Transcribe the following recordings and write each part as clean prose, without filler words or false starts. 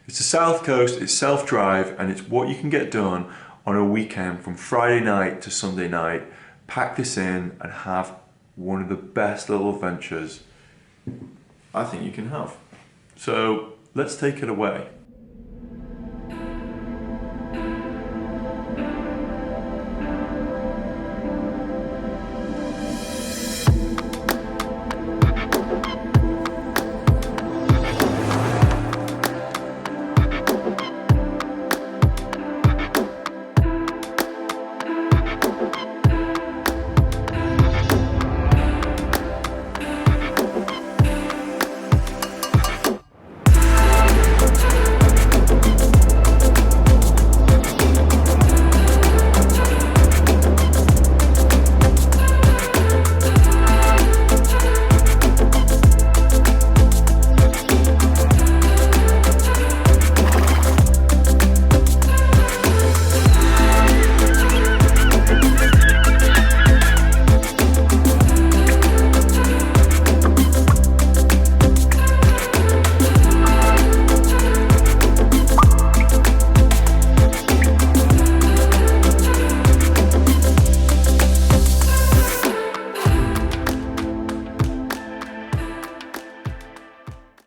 It's the south coast, it's self-drive, and it's what you can get done on a weekend from Friday night to Sunday night. Pack this in and have one of the best little adventures I think you can have. So let's take it away.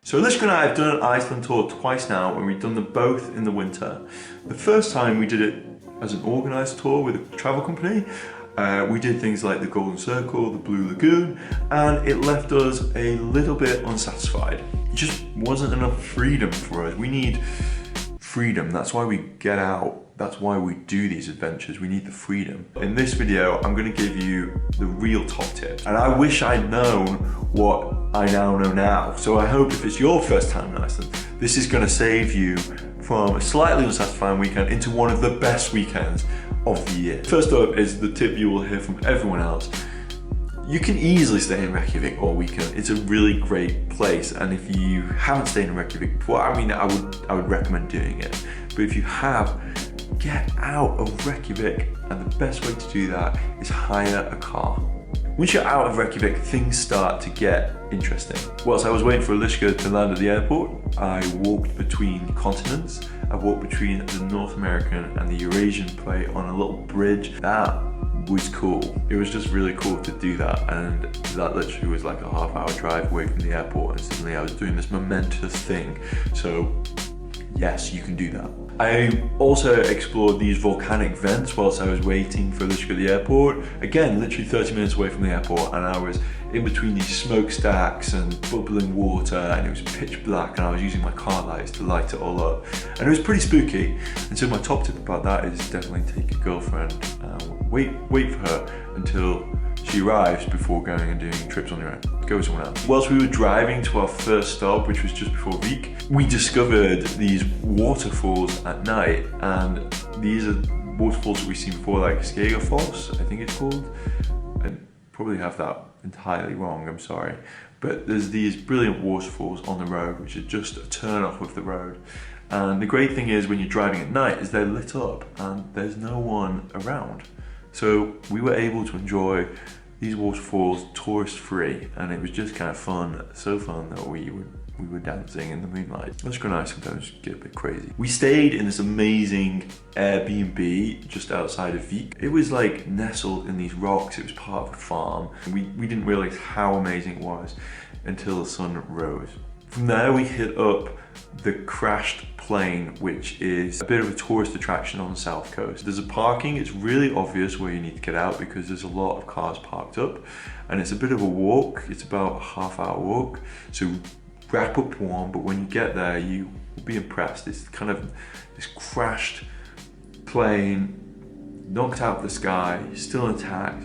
So Eliska and I have done an Iceland tour twice now, and we've done them both in the winter. The first time we did it as an organised tour with a travel company. We did things like the Golden Circle, the Blue Lagoon, and it left us a little bit unsatisfied. It just wasn't enough freedom for us. We need freedom, that's why we get out. That's why we do these adventures, we need the freedom. In this video, I'm gonna give you the real top tip. And I wish I'd known what I now know now. So I hope if it's your first time in Iceland, this is gonna save you from a slightly unsatisfying weekend into one of the best weekends of the year. First up is the tip you will hear from everyone else. You can easily stay in Reykjavik all weekend. It's a really great place, and if you haven't stayed in Reykjavik before, I mean, I would recommend doing it. But if you have, get out of Reykjavik, and the best way to do that is hire a car. Once you're out of Reykjavik, things start to get interesting. Whilst I was waiting for Eliska to land at the airport, I walked between continents. I walked between the North American and the Eurasian plate on a little bridge. That was cool. It was just really cool to do that, and that literally was like a half-hour drive away from the airport, and suddenly I was doing this momentous thing. So yes, you can do that. I also explored these volcanic vents whilst I was waiting for Eliska at the airport. Again, literally 30 minutes away from the airport, and I was in between these smokestacks and bubbling water, and it was pitch black, and I was using my car lights to light it all up. And it was pretty spooky. And so my top tip about that is definitely take your girlfriend, wait for her until she arrives before going and doing trips on your own. Go with someone else. Whilst we were driving to our first stop, which was just before Vik, we discovered these waterfalls at night, and these are waterfalls that we've seen before, like Scuba Falls, I think it's called. I probably have that entirely wrong, I'm sorry. But there's these brilliant waterfalls on the road, which are just a turn off of the road. And the great thing is when you're driving at night is they're lit up and there's no one around. So we were able to enjoy these waterfalls tourist free, and it was just kind of fun, so fun that we were dancing in the moonlight. Eliska and I sometimes get a bit crazy. We stayed in this amazing Airbnb just outside of Vik. It was like nestled in these rocks, it was part of a farm. We didn't realize how amazing it was until the sun rose. From there we hit up the crashed plane, which is a bit of a tourist attraction on the south coast. There's a parking, it's really obvious where you need to get out because there's a lot of cars parked up, and it's a bit of a walk, it's about a half-hour walk, so wrap up warm, but when you get there you will be impressed. It's kind of this crashed plane, knocked out of the sky, still intact,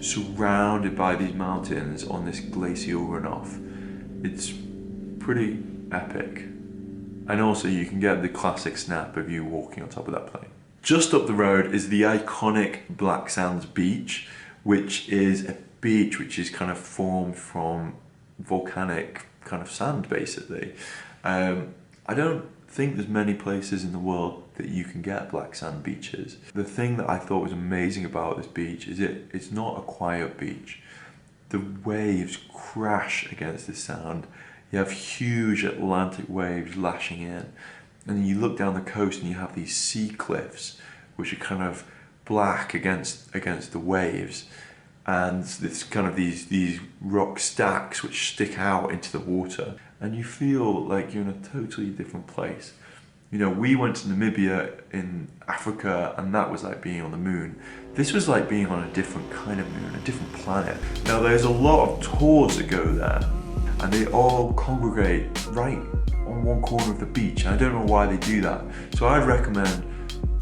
surrounded by these mountains on this glacial runoff. It's pretty epic. And also you can get the classic snap of you walking on top of that plane. Just up the road is the iconic Black Sands beach, which is a beach which is kind of formed from volcanic kind of sand basically. I don't think there's many places in the world that you can get black sand beaches. The thing that I thought was amazing about this beach is it's not a quiet beach. The waves crash against the sand. You have huge Atlantic waves lashing in. And then you look down the coast and you have these sea cliffs, which are kind of black against the waves. And it's kind of these rock stacks which stick out into the water. And you feel like you're in a totally different place. You know, we went to Namibia in Africa and that was like being on the moon. This was like being on a different kind of moon, a different planet. Now there's a lot of tours that go there and they all congregate right on one corner of the beach. And I don't know why they do that. So I'd recommend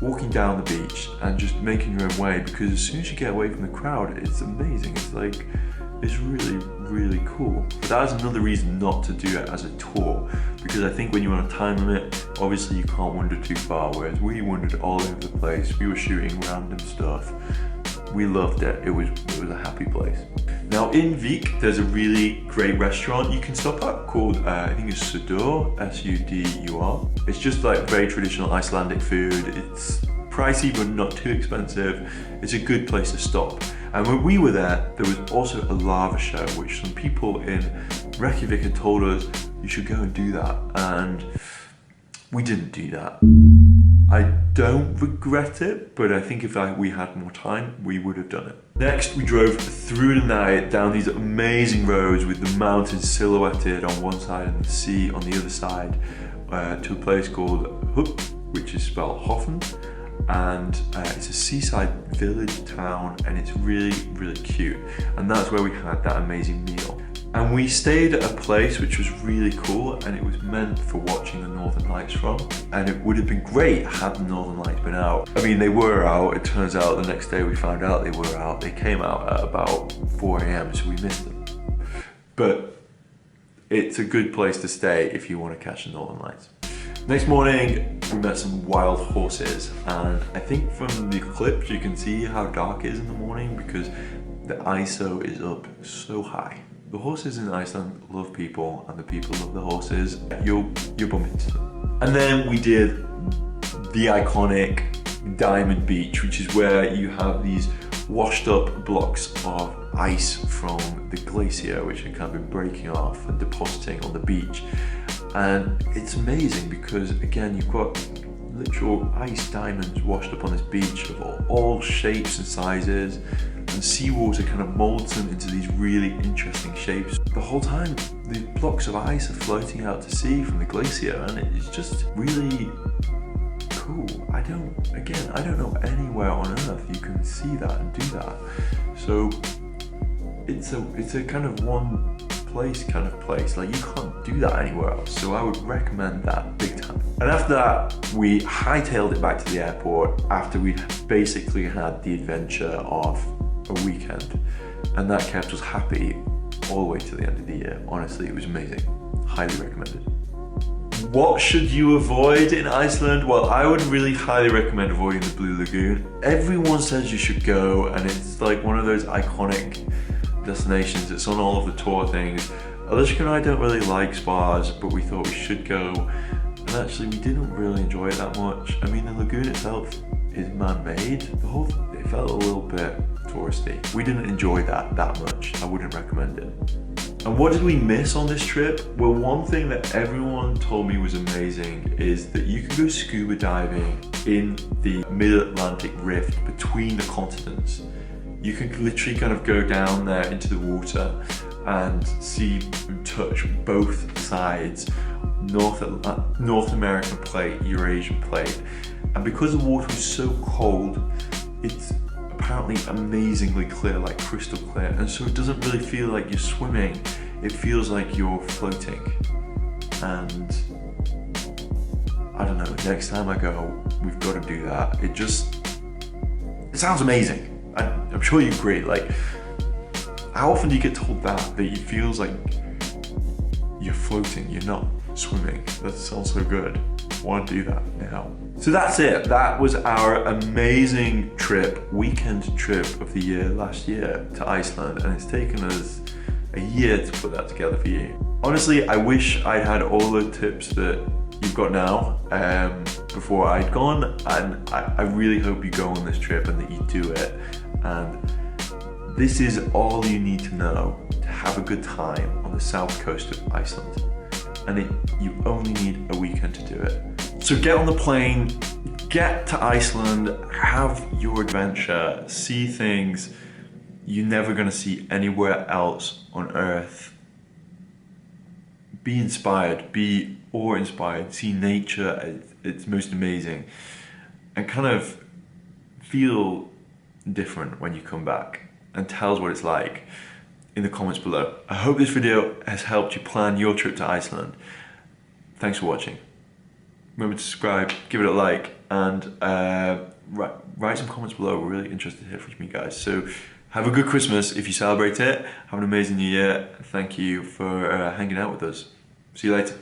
walking down the beach and just making your own way, because as soon as you get away from the crowd, it's amazing. It's really, really cool. But that is another reason not to do it as a tour, because I think when you're on a time limit, obviously you can't wander too far, whereas we wandered all over the place. We were shooting random stuff. We loved it. It was a happy place. Now in Vik, there's a really great restaurant you can stop at called, I think it's Sudur, S-U-D-U-R. It's just like very traditional Icelandic food. It's pricey but not too expensive. It's a good place to stop. And when we were there was also a lava show, which some people in Reykjavik had told us you should go and do that, and we didn't do that. I don't regret it, but I think if we had more time, we would have done it. Next, we drove through the night down these amazing roads with the mountains silhouetted on one side and the sea on the other side, to a place called Hofn, which is spelled Hofn. And it's a seaside village town, and it's really, really cute. And that's where we had that amazing meal. And we stayed at a place which was really cool, and it was meant for watching the Northern Lights from. And it would have been great had the Northern Lights been out. I mean, they were out. It turns out the next day we found out they were out. They came out at about 4 a.m, so we missed them. But it's a good place to stay if you want to catch the Northern Lights. Next morning, we met some wild horses, and I think from the clips you can see how dark it is in the morning because the ISO is up so high. The horses in Iceland love people, and the people love the horses. You'll bump into them. And then we did the iconic Diamond Beach, which is where you have these washed up blocks of ice from the glacier, which have kind of been breaking off and depositing on the beach. And it's amazing because, again, you've got literal ice diamonds washed up on this beach of all shapes and sizes, and seawater kind of molds them into these really interesting shapes. The whole time, the blocks of ice are floating out to sea from the glacier, and it's just really cool. I don't know anywhere on earth you can see that and do that. So it's a kind of one place kind of place. Like, you can't do that anywhere else. So I would recommend that big time. And after that, we hightailed it back to the airport after we'd basically had the adventure of a weekend. And that kept us happy all the way to the end of the year. Honestly, it was amazing. Highly recommended. What should you avoid in Iceland? Well, I would really highly recommend avoiding the Blue Lagoon. Everyone says you should go, and it's like one of those iconic destinations. It's on all of the tour things. Eliska and I don't really like spas, but we thought we should go. And actually, we didn't really enjoy it that much. I mean, the lagoon itself is man-made. It felt a little bit touristy. We didn't enjoy that much. I wouldn't recommend it. And what did we miss on this trip? Well, one thing that everyone told me was amazing is that you can go scuba diving in the mid-Atlantic rift between the continents. You can literally kind of go down there into the water and see and touch both sides, North American plate, Eurasian plate. And because the water is so cold, it's apparently amazingly clear, like crystal clear. And so it doesn't really feel like you're swimming, it feels like you're floating. And I don't know, next time I go, we've got to do that. It sounds amazing. I'm sure you agree. Like, how often do you get told that it feels like you're floating, you're not swimming? That sounds so good. I want to do that now. So that's it. That was our amazing weekend trip of the year last year to Iceland, and it's taken us a year to put that together for you. Honestly, I wish I'd had all the tips that you've got now before I'd gone, and I really hope you go on this trip and that you do it. And this is all you need to know to have a good time on the south coast of Iceland. And you only need a weekend to do it. So get on the plane, get to Iceland, have your adventure, see things you're never gonna see anywhere else on Earth. Be inspired, be awe-inspired, see nature at its most amazing, and kind of feel different when you come back, and tell us what it's like in the comments below. I hope this video has helped you plan your trip to Iceland. Thanks for watching. Remember to subscribe, give it a like, and write some comments below. We're really interested to hear from you guys. So have a good Christmas if you celebrate it. Have an amazing New Year. Thank you for hanging out with us. See you later.